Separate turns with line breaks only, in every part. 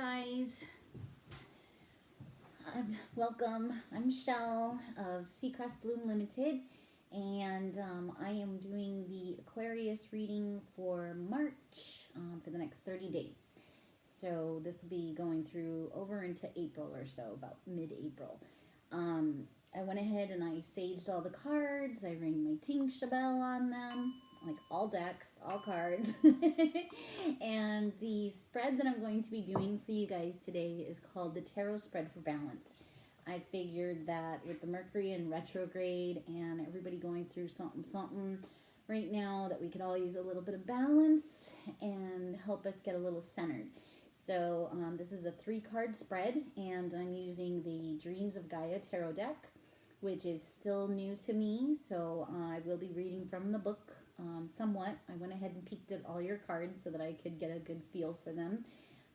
guys. Welcome. I'm Michelle of Seacrest Bloom Limited, and I am doing the Aquarius reading for March for the next 30 days. So this will be going through over into April or so, about mid-April. I went ahead and I saged all the cards. I rang my tingsha bell on them, like all decks, all cards. And the spread that I'm going to be doing for you guys today is called the Tarot Spread for Balance. I figured that with the Mercury in retrograde and everybody going through something right now, that we could all use a little bit of balance and help us get a little centered. So this is a 3-card spread, and I'm using the Dreams of Gaia Tarot deck, which is still new to me. So I will be reading from the book somewhat. I went ahead and peeked at all your cards so that I could get a good feel for them.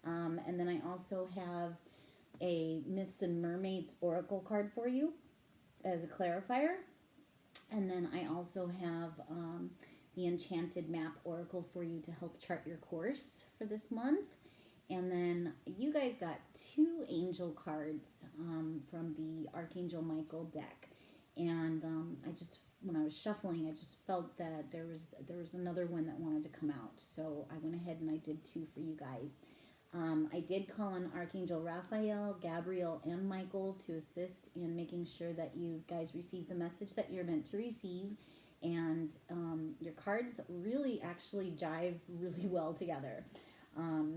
And then I also have a Myths and Mermaids Oracle card for you as a clarifier. And then I also have the Enchanted Map Oracle for you to help chart your course for this month. And then you guys got 2 angel cards from the Archangel Michael deck. And when I was shuffling, I just felt that there was another one that wanted to come out. So I went ahead and I did 2 for you guys. I did call on Archangel Raphael, Gabriel, and Michael to assist in making sure that you guys receive the message that you're meant to receive. And your cards really actually jive really well together.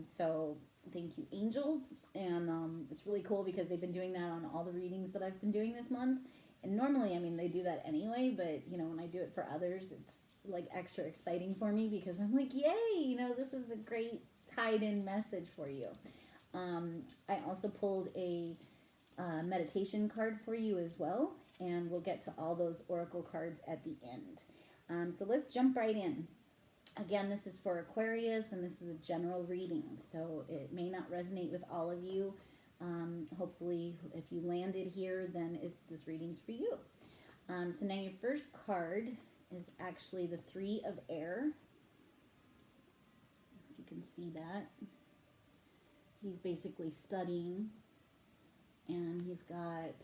So thank you, angels. And it's really cool because they've been doing that on all the readings that I've been doing this month. And normally, I mean, they do that anyway, but, you know, when I do it for others, it's like extra exciting for me because I'm like, yay, you know, this is a great tied in message for you. I also pulled a meditation card for you as well, and we'll get to all those oracle cards at the end. So let's jump right in. Again, this is for Aquarius, and this is a general reading, so it may not resonate with all of you. Hopefully, if you landed here, then this reading's for you. So now your first card is actually the 3 of Air. If you can see that. He's basically studying, and he's got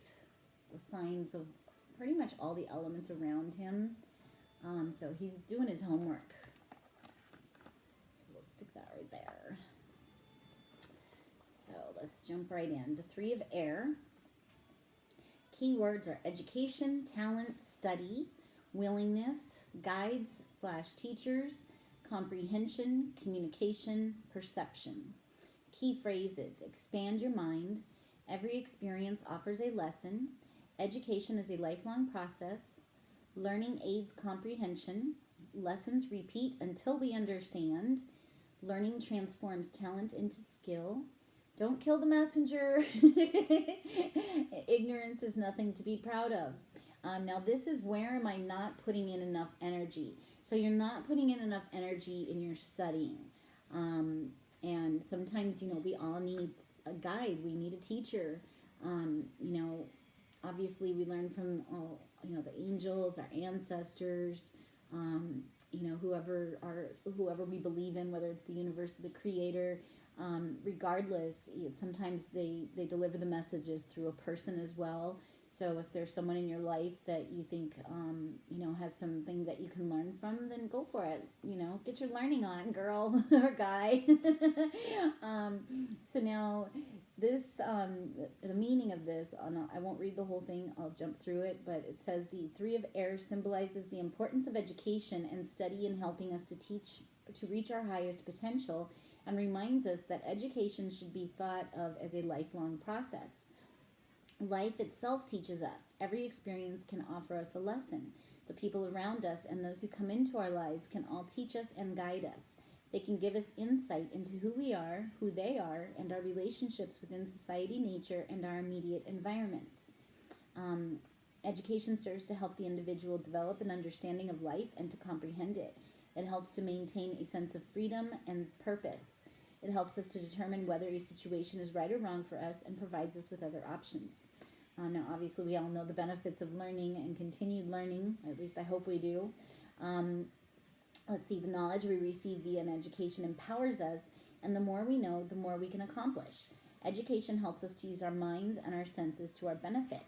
the signs of pretty much all the elements around him. So he's doing his homework. Stick that right there. So let's jump right in. The 3 of Air. Keywords are education, talent, study, willingness, guides / teachers, comprehension, communication, perception. Key phrases: expand your mind, every experience offers a lesson, education is a lifelong process, learning aids comprehension, lessons repeat until we understand, learning transforms talent into skill. Don't kill the messenger. Ignorance is nothing to be proud of. Now this is where am I not putting in enough energy. So you're not putting in enough energy in your studying. And sometimes, you know, we all need a guide. We need a teacher. You know, obviously we learn from, you know, the angels, our ancestors, you know, whoever we believe in, whether it's the universe or the creator, regardless, sometimes they deliver the messages through a person as well. So if there's someone in your life that you think, you know, has something that you can learn from, then go for it. You know, get your learning on, girl or guy. So now this, the meaning of this, I won't read the whole thing, I'll jump through it, but it says the 3 of Air symbolizes the importance of education and study in helping us to reach our highest potential, and reminds us that education should be thought of as a lifelong process. Life itself teaches us. Every experience can offer us a lesson. The people around us and those who come into our lives can all teach us and guide us. They can give us insight into who we are, who they are, and our relationships within society, nature, and our immediate environments. Education serves to help the individual develop an understanding of life and to comprehend it. It helps to maintain a sense of freedom and purpose. It helps us to determine whether a situation is right or wrong for us and provides us with other options. Now, obviously, we all know the benefits of learning and continued learning. At least I hope we do. Let's see, the knowledge we receive via an education empowers us And the more we know, the more we can accomplish. Education helps us to use our minds and our senses to our benefit.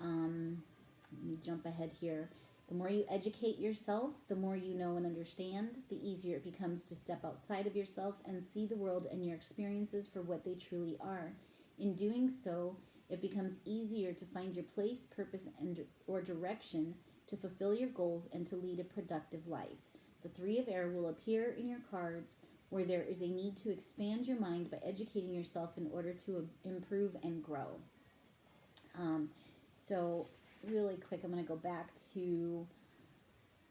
Let me jump ahead here. The more you educate yourself, the more you know and understand, the easier it becomes to step outside of yourself and see the world and your experiences for what they truly are. In doing so, it becomes easier to find your place, purpose, and or direction to fulfill your goals and to lead a productive life. The Three of Air will appear in your cards where there is a need to expand your mind by educating yourself in order to improve and grow. So really quick, I'm going to go back to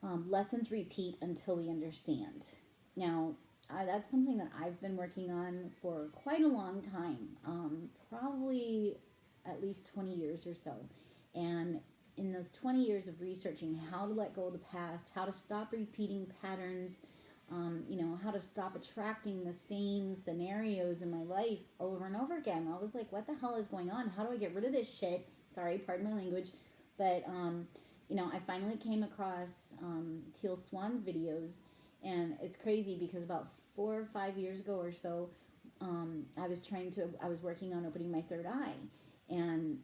lessons repeat until we understand. Now, that's something that I've been working on for quite a long time, probably at least 20 years or so. And in those 20 years of researching how to let go of the past, how to stop repeating patterns, how to stop attracting the same scenarios in my life over and over again. I was like, what the hell is going on? How do I get rid of this shit? Sorry, pardon my language. But, I finally came across Teal Swan's videos, and it's crazy because about 4 or 5 years ago or so, I was working on opening my third eye, and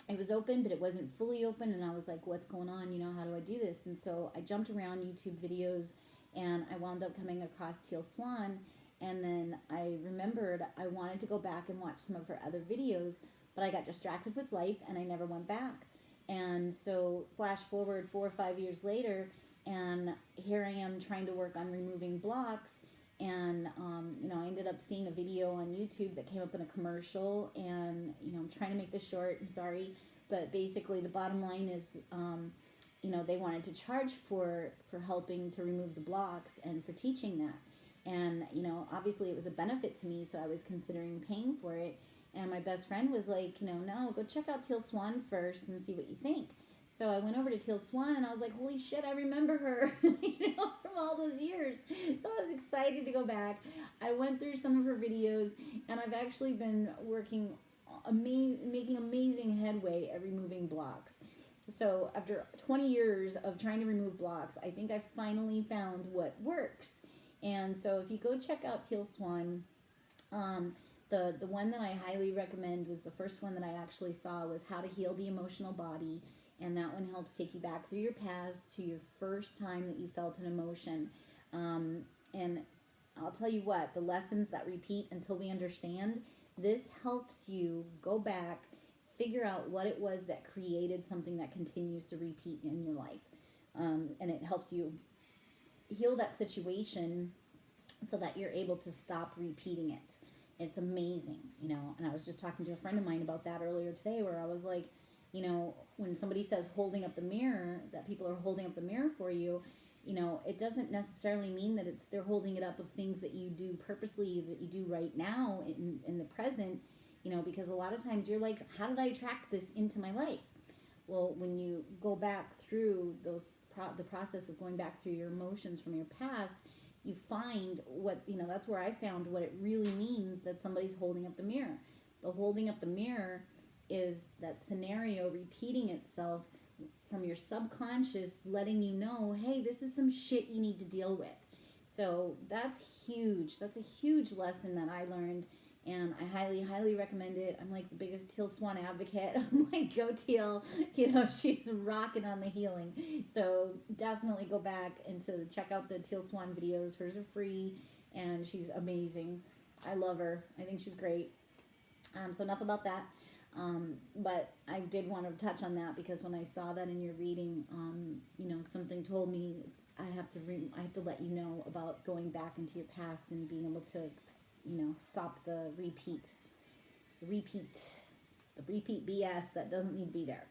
it was open, but it wasn't fully open, and I was like, what's going on? How do I do this? And so I jumped around YouTube videos, and I wound up coming across Teal Swan, and then I remembered I wanted to go back and watch some of her other videos, but I got distracted with life, and I never went back. And so flash forward 4 or 5 years later, and here I am trying to work on removing blocks, and I ended up seeing a video on YouTube that came up in a commercial, and I'm trying to make this short, I'm sorry, but basically the bottom line is they wanted to charge for helping to remove the blocks and for teaching that. And obviously it was a benefit to me, so I was considering paying for it. And my best friend was like, no, go check out Teal Swan first and see what you think. So I went over to Teal Swan, and I was like, holy shit, I remember her, from all those years. So I was excited to go back. I went through some of her videos, and I've actually been working, making amazing headway at removing blocks. So after 20 years of trying to remove blocks, I think I finally found what works. And so if you go check out Teal Swan, the one that I highly recommend was the first one that I actually saw was How to Heal the Emotional Body. And that one helps take you back through your past to your first time that you felt an emotion. And I'll tell you what, the lessons that repeat until we understand, this helps you go back, figure out what it was that created something that continues to repeat in your life. And it helps you heal that situation so that you're able to stop repeating it. It's amazing, and I was just talking to a friend of mine about that earlier today, where I was like, when somebody says holding up the mirror, that people are holding up the mirror for you, it doesn't necessarily mean that they're holding it up of things that you do purposely, that you do right now in the present, because a lot of times you're like, how did I attract this into my life? Well, when you go back through the process of going back through your emotions from your past, you find what, that's where I found what it really means that somebody's holding up the mirror. The holding up the mirror is that scenario repeating itself from your subconscious, letting you know, hey, this is some shit you need to deal with. So that's huge. That's a huge lesson that I learned, and I highly, highly recommend it. I'm like the biggest Teal Swan advocate. I'm like, go Teal. She's rocking on the healing. So definitely go back and check out the Teal Swan videos. Hers are free, and she's amazing. I love her. I think she's great. So enough about that. But I did want to touch on that because when I saw that in your reading, something told me I have to let you know about going back into your past and being able to, stop the repeat BS that doesn't need to be there.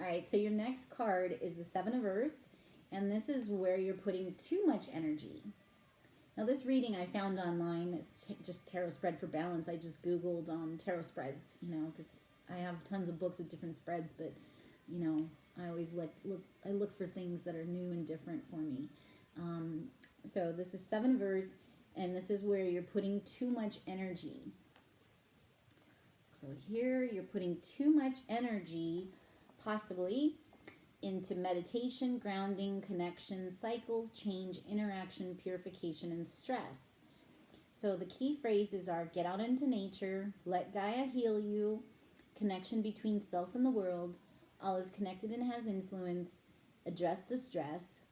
All right, so your next card is the Seven of Earth, and this is where you're putting too much energy. Now, this reading I found online. It's just tarot spread for balance. I just Googled tarot spreads, because I have tons of books with different spreads, but, I always look for things that are new and different for me. So this is Seven of Earth, and this is where you're putting too much energy. So here you're putting too much energy, possibly, into meditation, grounding, connection, cycles, change, interaction, purification, and stress. So the key phrases are get out into nature, let Gaia heal you, connection between self and the world, all is connected and has influence, address the stress,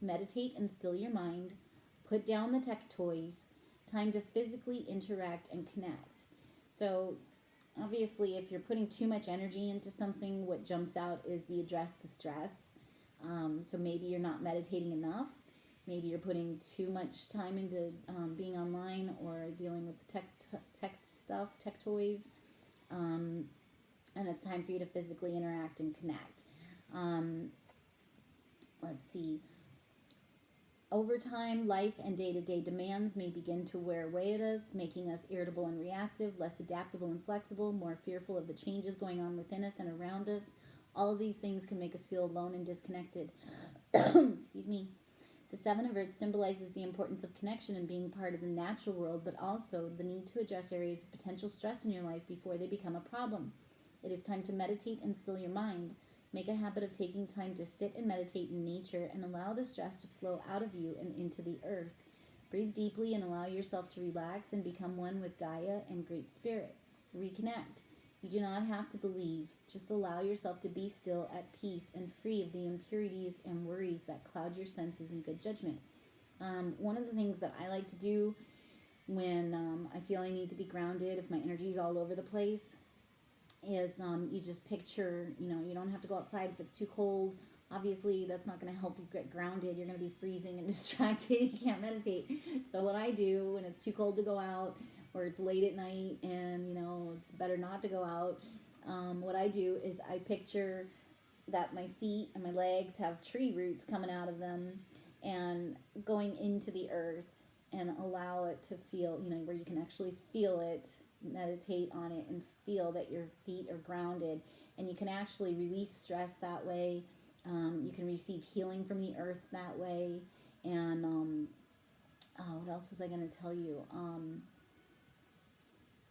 meditate and still your mind, put down the tech toys, time to physically interact and connect. So obviously, if you're putting too much energy into something, what jumps out is the address the stress. So maybe you're not meditating enough. Maybe you're putting too much time into being online or dealing with the tech stuff, tech toys. And it's time for you to physically interact and connect. Let's see. Over time, life and day-to-day demands may begin to wear away at us, making us irritable and reactive, less adaptable and flexible, more fearful of the changes going on within us and around us. All of these things can make us feel alone and disconnected. Excuse me. The Seven of Earths symbolizes the importance of connection and being part of the natural world, but also the need to address areas of potential stress in your life before they become a problem. It is time to meditate and still your mind. Make a habit of taking time to sit and meditate in nature and allow the stress to flow out of you and into the earth. Breathe deeply and allow yourself to relax and become one with Gaia and Great Spirit. Reconnect. You do not have to believe. Just allow yourself to be still, at peace, and free of the impurities and worries that cloud your senses and good judgment. One of the things that I like to do when I feel I need to be grounded, if my energy is all over the place, is you just picture, you don't have to go outside if it's too cold. Obviously, that's not going to help you get grounded. You're going to be freezing and distracted. You can't meditate. So what I do when it's too cold to go out, or it's late at night and, it's better not to go out, what I do is I picture that my feet and my legs have tree roots coming out of them and going into the earth, and allow it to feel, where you can actually feel it, meditate on it and feel that your feet are grounded, and you can actually release stress that way. You can receive healing from the earth that way. And what else was I going to tell you?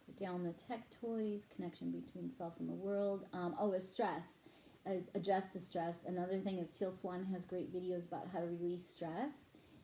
Put down the tech toys, connection between self and the world. Is stress. Address the stress. Another thing is Teal Swan has great videos about how to release stress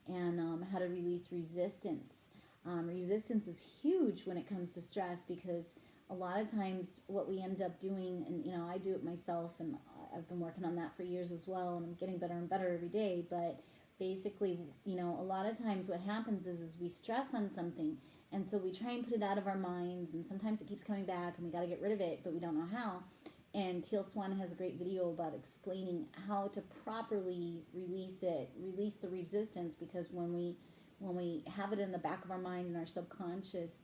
and how to release resistance. Resistance is huge when it comes to stress, because a lot of times what we end up doing, and I do it myself, and I've been working on that for years as well, and I'm getting better and better every day, but basically, a lot of times what happens is we stress on something, and so we try and put it out of our minds, and sometimes it keeps coming back, and we got to get rid of it, but we don't know how. And Teal Swan has a great video about explaining how to properly release it, release the resistance, because when we have it in the back of our mind and our subconscious,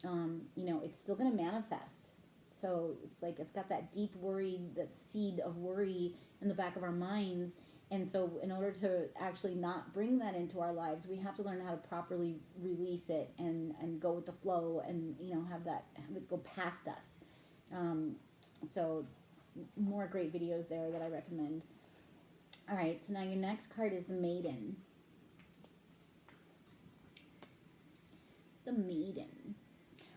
it's still going to manifest. So it's like it's got that deep worry, that seed of worry in the back of our minds. And so in order to actually not bring that into our lives, we have to learn how to properly release it and go with the flow, and, have it go past us. So more great videos there that I recommend. All right, so now your next card is the Maiden. The Maiden.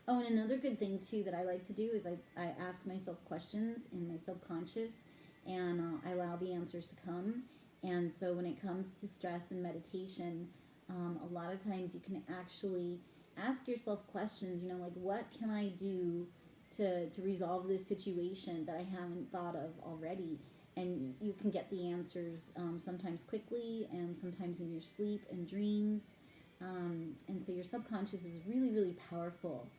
Oh, and another good thing too that I like to do is I ask myself questions in my subconscious, and I allow the answers to come. And so when it comes to stress and meditation, a lot of times you can actually ask yourself questions, like, what can I do to resolve this situation that I haven't thought of already? And you can get the answers sometimes quickly, and sometimes in your sleep and dreams. And so your subconscious is really, really powerful.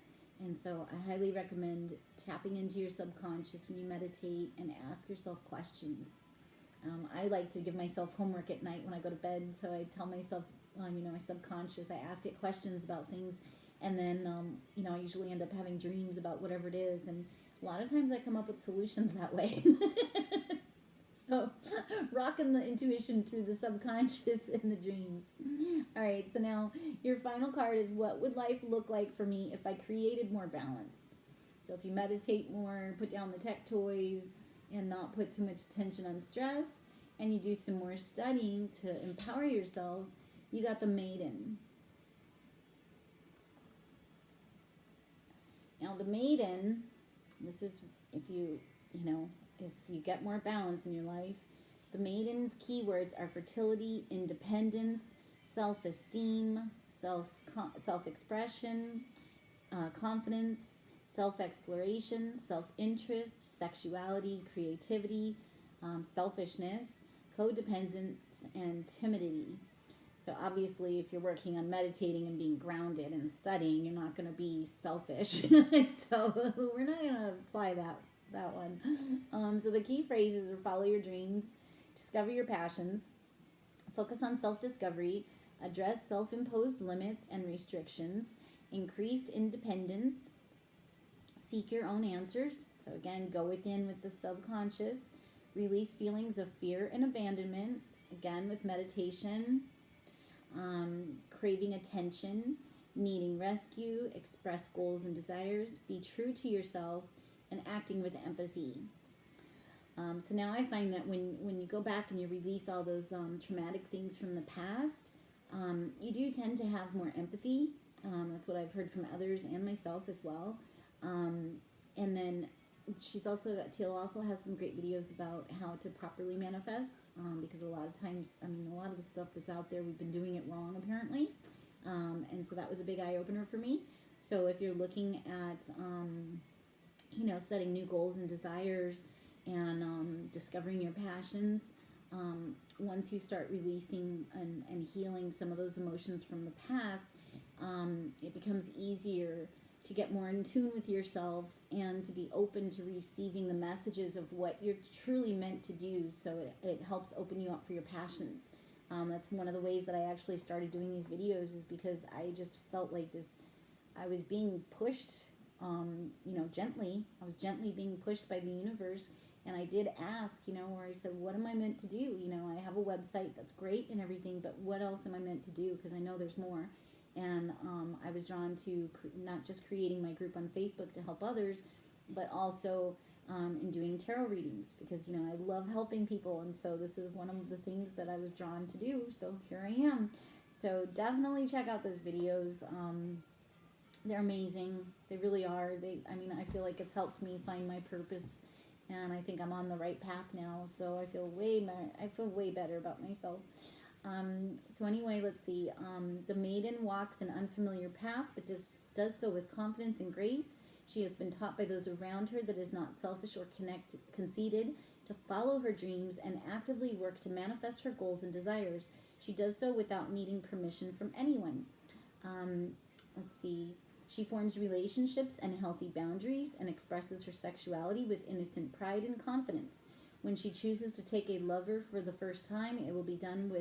And so I highly recommend tapping into your subconscious when you meditate and ask yourself questions. I like to give myself homework at night when I go to bed. So I tell myself, my subconscious, I ask it questions about things. And then, I usually end up having dreams about whatever it is. And a lot of times I come up with solutions that way. So, rocking the intuition through the subconscious and the dreams. All right, so now your final card is, what would life look like for me if I created more balance? So if you meditate more, put down the tech toys, and not put too much attention on stress, and you do some more studying to empower yourself, you got the Maiden. Now the Maiden, this is if you get more balance in your life. The Maiden's keywords are fertility, independence, self-esteem, self-expression, confidence, self-exploration, self-interest, sexuality, creativity, selfishness, codependence, and timidity. So obviously, if you're working on meditating and being grounded and studying, you're not going to be selfish. So we're not going to apply that one. So the key phrases are follow your dreams, discover your passions, focus on self-discovery, address self-imposed limits and restrictions, increased independence, seek your own answers. So again, go within with the subconscious, release feelings of fear and abandonment, again with meditation, craving attention, needing rescue, express goals and desires, be true to yourself, and acting with empathy. So now I find that when you go back and you release all those traumatic things from the past, you do tend to have more empathy. That's what I've heard from others and myself as well. And then Teal also has some great videos about how to properly manifest, because a lot of times, a lot of the stuff that's out there, we've been doing it wrong apparently. And so that was a big eye-opener for me. So if you're looking at, setting new goals and desires and discovering your passions, once you start releasing and healing some of those emotions from the past, it becomes easier to get more in tune with yourself and to be open to receiving the messages of what you're truly meant to do. So it helps open you up for your passions. That's one of the ways that I actually started doing these videos, is because I just felt like I was being pushed, gently. I was gently being pushed by the universe. And I did ask, where I said, what am I meant to do? I have a website that's great and everything, but what else am I meant to do? Because I know there's more. And I was drawn to not just creating my group on Facebook to help others, but also in doing tarot readings, because, I love helping people. And so this is one of the things that I was drawn to do. So here I am. So definitely check out those videos. They're amazing. They really are. I feel like it's helped me find my purpose. And I think I'm on the right path now. So I feel way better about myself. So anyway, let's see. The maiden walks an unfamiliar path, but does so with confidence and grace. She has been taught by those around her that is not selfish or conceited, to follow her dreams and actively work to manifest her goals and desires. She does so without needing permission from anyone. Let's see. She forms relationships and healthy boundaries and expresses her sexuality with innocent pride and confidence. When she chooses to take a lover for the first time, it will be done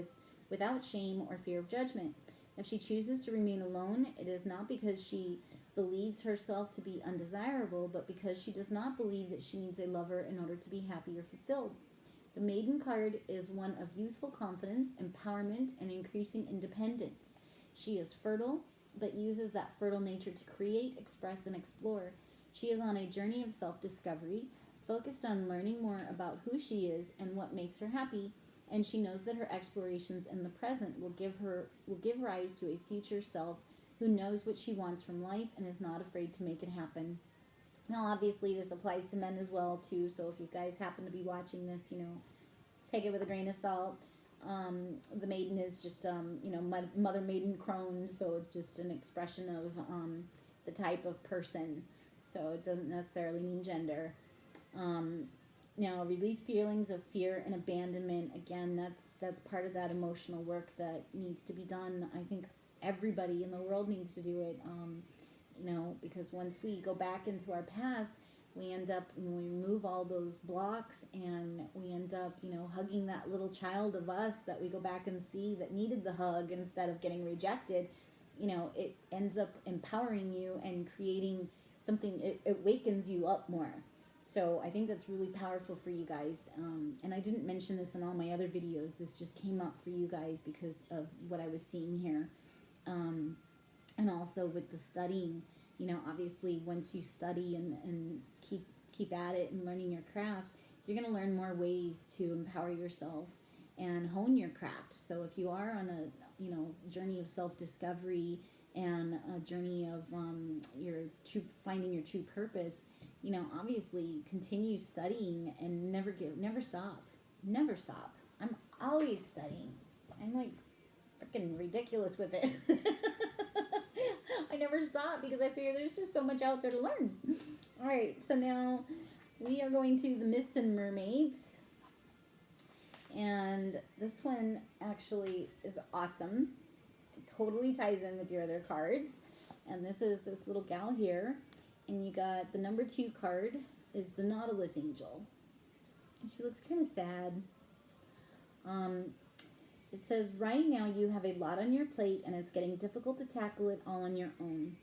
without shame or fear of judgment. If she chooses to remain alone, it is not because she believes herself to be undesirable, but because she does not believe that she needs a lover in order to be happy or fulfilled. The maiden card is one of youthful confidence, empowerment, and increasing independence. She is fertile, but uses that fertile nature to create, express, and explore. She is on a journey of self-discovery, focused on learning more about who she is and what makes her happy, and she knows that her explorations in the present will give rise to a future self who knows what she wants from life and is not afraid to make it happen. Now, obviously, this applies to men as well, too, so if you guys happen to be watching this, take it with a grain of salt. The maiden is just, mother maiden crone, so it's just an expression of the type of person, so it doesn't necessarily mean gender. Now, release feelings of fear and abandonment. Again, that's part of that emotional work that needs to be done. I think everybody in the world needs to do it, because once we go back into our past, we end up, when we remove all those blocks, and we end up, hugging that little child of us that we go back and see that needed the hug instead of getting rejected. It ends up empowering you and creating something, it wakens you up more. So I think that's really powerful for you guys. And I didn't mention this in all my other videos. This just came up for you guys because of what I was seeing here. And also with the studying, obviously once you study and keep at it and learning your craft, you're going to learn more ways to empower yourself and hone your craft. So if you are on a journey of self-discovery and a journey of finding your true purpose, obviously continue studying and never stop. Never stop. I'm always studying. I'm like freaking ridiculous with it. never stop because I figure there's just so much out there to learn. All right, so now we are going to the Myths and Mermaids. And this one actually is awesome. It totally ties in with your other cards. And this is this little gal here. And you got the number 2 card is the Nautilus Angel. And she looks kind of sad. It says, right now you have a lot on your plate and it's getting difficult to tackle it all on your own.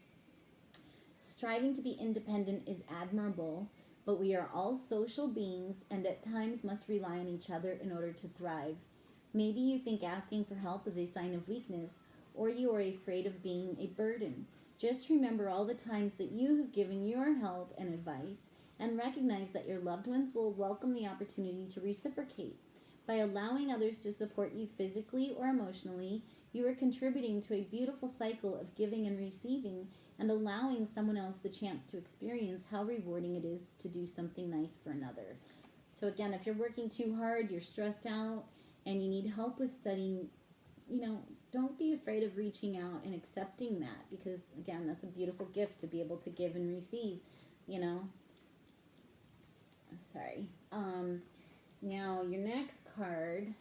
Striving to be independent is admirable, but we are all social beings and at times must rely on each other in order to thrive. Maybe you think asking for help is a sign of weakness, or you are afraid of being a burden. Just remember all the times that you have given your help and advice, and recognize that your loved ones will welcome the opportunity to reciprocate. By allowing others to support you physically or emotionally, you are contributing to a beautiful cycle of giving and receiving, and allowing someone else the chance to experience how rewarding it is to do something nice for another. So again, if you're working too hard, you're stressed out, and you need help with studying, don't be afraid of reaching out and accepting that, because again, that's a beautiful gift to be able to give and receive, Sorry. Now, your next card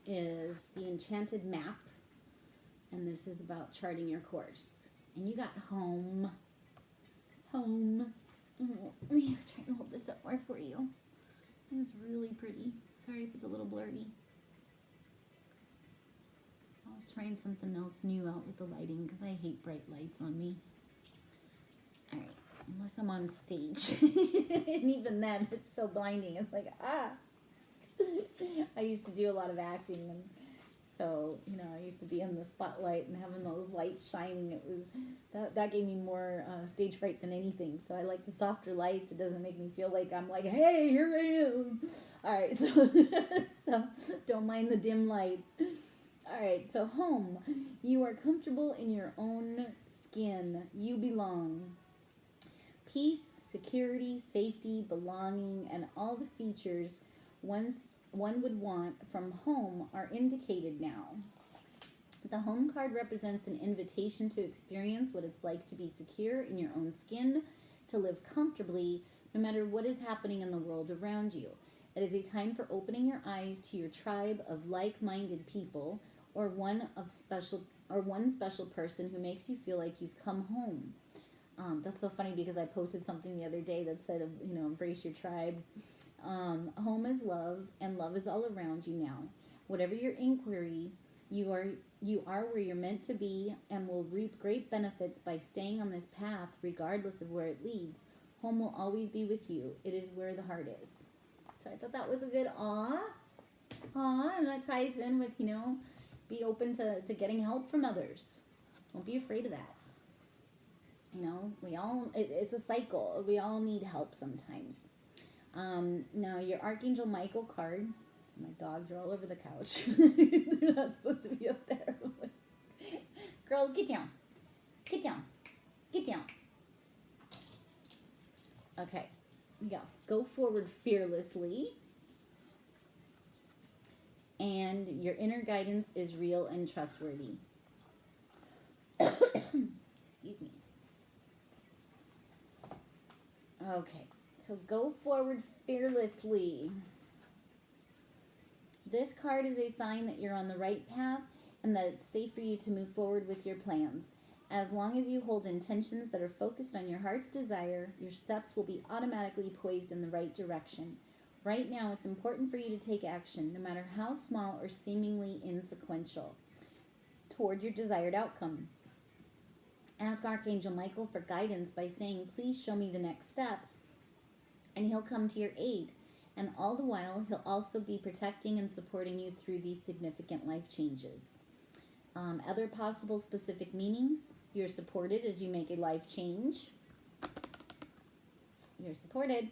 is the Enchanted Map, and this is about charting your course. And you got home. Home. Let me try and hold this up more for you. It's really pretty. Sorry if it's a little blurry. I was trying something else new out with the lighting because I hate bright lights on me. All right. Unless I'm on stage. And even then, it's so blinding. It's like, I used to do a lot of acting. And so, I used to be in the spotlight and having those lights shining. It was, that gave me more stage fright than anything. So I like the softer lights. It doesn't make me feel like I'm like, hey, here I am. All right. So don't mind the dim lights. All right. So home. You are comfortable in your own skin. You belong. Peace, security, safety, belonging, and all the features one would want from home are indicated now. The home card represents an invitation to experience what it's like to be secure in your own skin, to live comfortably no matter what is happening in the world around you. It is a time for opening your eyes to your tribe of like-minded people, or one special person who makes you feel like you've come home. That's so funny because I posted something the other day that said, embrace your tribe. Home is love, and love is all around you now. Whatever your inquiry, you are where you're meant to be, and will reap great benefits by staying on this path regardless of where it leads. Home will always be with you. It is where the heart is. So I thought that was a good and that ties in with, be open to getting help from others. Don't be afraid of that. It's a cycle. We all need help sometimes. Now, your Archangel Michael card. My dogs are all over the couch. They're not supposed to be up there. Girls, get down. Get down. Get down. Okay. We got go forward fearlessly. And your inner guidance is real and trustworthy. Excuse me. Okay, so go forward fearlessly. This card is a sign that you're on the right path and that it's safe for you to move forward with your plans. As long as you hold intentions that are focused on your heart's desire, your steps will be automatically poised in the right direction. Right now, it's important for you to take action, no matter how small or seemingly inconsequential, toward your desired outcome. Ask Archangel Michael for guidance by saying, please show me the next step, and he'll come to your aid. And all the while, he'll also be protecting and supporting you through these significant life changes. Other possible specific meanings: you're supported as you make a life change. You're supported.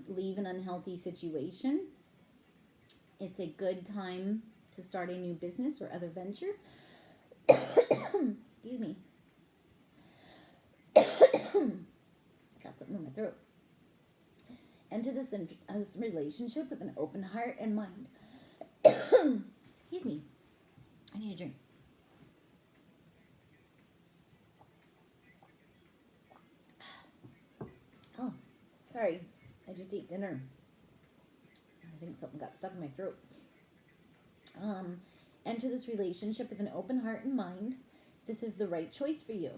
Leave an unhealthy situation. It's a good time to start a new business or other venture. Excuse me. Got something in my throat. Enter this relationship with an open heart and mind. Excuse me. I need a drink. Sorry, I just ate dinner. I think something got stuck in my throat. Enter this relationship with an open heart and mind. This is the right choice for you.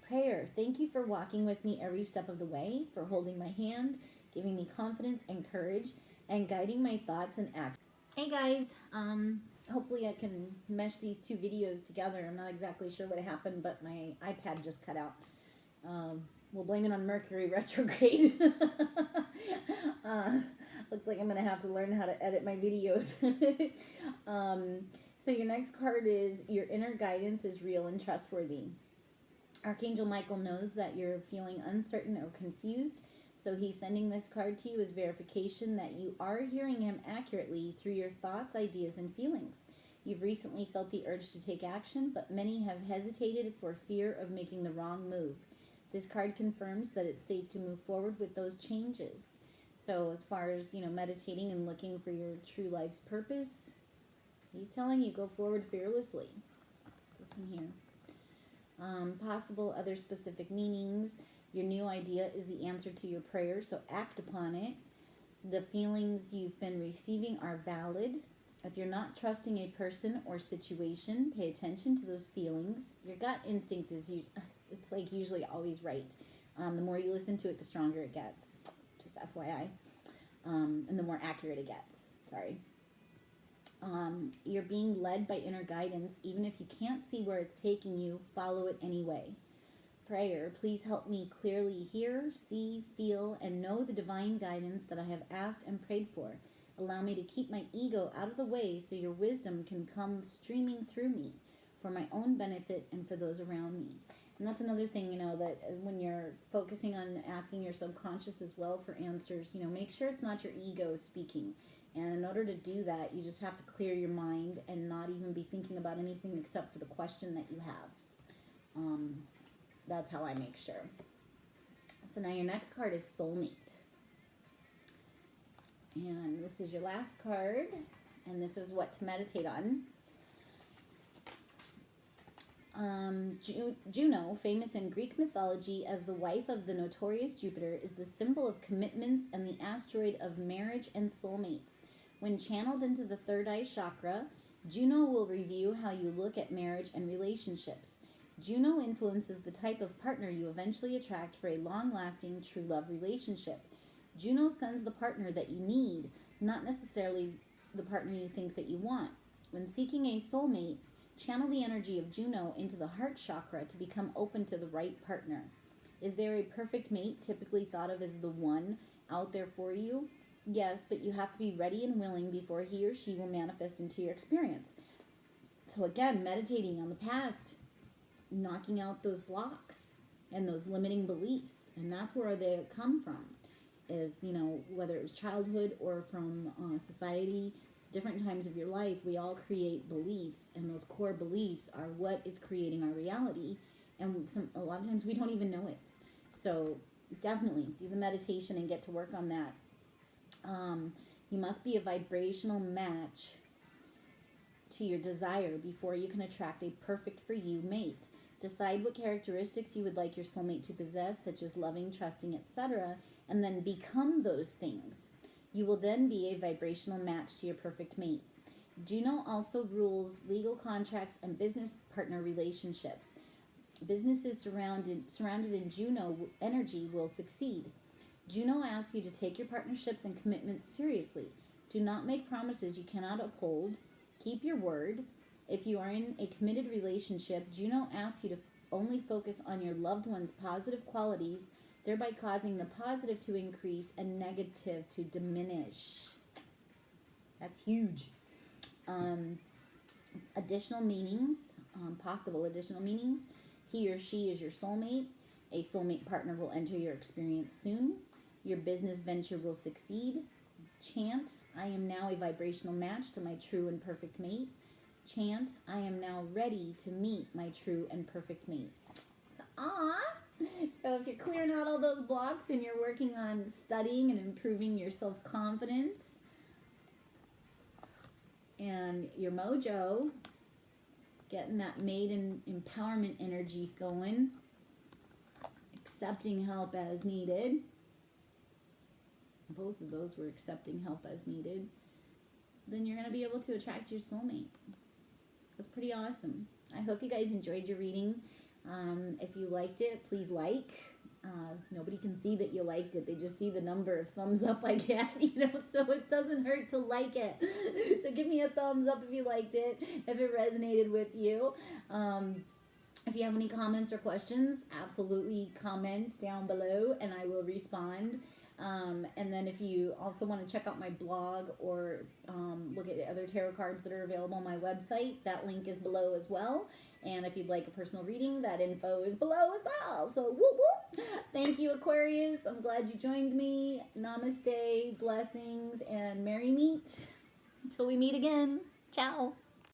Prayer. Thank you for walking with me every step of the way, for holding my hand, giving me confidence and courage, and guiding my thoughts and actions. Hey guys, hopefully I can mesh these two videos together. I'm not exactly sure what happened, but my iPad just cut out. We'll blame it on Mercury retrograde. Looks like I'm going to have to learn how to edit my videos. So your next card is your inner guidance is real and trustworthy. Archangel Michael knows that you're feeling uncertain or confused, so he's sending this card to you as verification that you are hearing him accurately through your thoughts, ideas, and feelings. You've recently felt the urge to take action, but many have hesitated for fear of making the wrong move. This card confirms that it's safe to move forward with those changes. So as far as, meditating and looking for your true life's purpose, he's telling you go forward fearlessly. This one here. Possible other specific meanings. Your new idea is the answer to your prayer, so act upon it. The feelings you've been receiving are valid. If you're not trusting a person or situation, pay attention to those feelings. Your gut instinct is it's like usually always right. The more you listen to it, the stronger it gets. Just FYI. And the more accurate it gets. Sorry. You're being led by inner guidance. Even if you can't see where it's taking you, follow it anyway. Prayer. Please help me clearly hear, see, feel, and know the divine guidance that I have asked and prayed for. Allow me to keep my ego out of the way so your wisdom can come streaming through me for my own benefit and for those around me. And that's another thing, that when you're focusing on asking your subconscious as well for answers, make sure it's not your ego speaking. And in order to do that, you just have to clear your mind and not even be thinking about anything except for the question that you have. That's how I make sure. So now your next card is Soulmate. And this is your last card. And this is what to meditate on. Juno, famous in Greek mythology as the wife of the notorious Jupiter, is the symbol of commitments and the asteroid of marriage and soulmates. When channeled into the third eye chakra, Juno will review how you look at marriage and relationships. Juno influences the type of partner you eventually attract for a long-lasting true love relationship. Juno sends the partner that you need, not necessarily the partner you think that you want. When seeking a soulmate, channel the energy of Juno into the heart chakra to become open to the right partner. Is there a perfect mate typically thought of as the one out there for you? Yes, but you have to be ready and willing before he or she will manifest into your experience. So again, meditating on the past, knocking out those blocks and those limiting beliefs. And that's where they come from, is, whether it was childhood or from society, different times of your life, we all create beliefs, and those core beliefs are what is creating our reality, and a lot of times we don't even know it. So definitely do the meditation and get to work on that. You must be a vibrational match to your desire before you can attract a perfect for you mate. Decide what characteristics you would like your soulmate to possess, such as loving, trusting, etc., and then become those things. You will then be a vibrational match to your perfect mate. Juno also rules legal contracts and business partner relationships. Businesses surrounded in Juno energy will succeed. Juno asks you to take your partnerships and commitments seriously. Do not make promises you cannot uphold. Keep your word. If you are in a committed relationship, Juno asks you to only focus on your loved one's positive qualities, thereby causing the positive to increase and negative to diminish. That's huge. Additional meanings, possible additional meanings. He or she is your soulmate. A soulmate partner will enter your experience soon. Your business venture will succeed. Chant, I am now a vibrational match to my true and perfect mate. Chant, I am now ready to meet my true and perfect mate. So if you're clearing out all those blocks and you're working on studying and improving your self-confidence and your mojo, getting that maiden empowerment energy going, accepting help as needed, both of those were accepting help as needed, then you're going to be able to attract your soulmate. That's pretty awesome. I hope you guys enjoyed your reading. If you liked it, please like. Nobody can see that you liked it. They just see the number of thumbs up I get, so it doesn't hurt to like it. So give me a thumbs up if you liked it, if it resonated with you. If you have any comments or questions, absolutely comment down below and I will respond. And then if you also want to check out my blog or look at other tarot cards that are available on my website, that link is below as well. And if you'd like a personal reading, that info is below as well. So whoop whoop. Thank you, Aquarius. I'm glad you joined me. Namaste, blessings, and merry meet. Until we meet again. Ciao.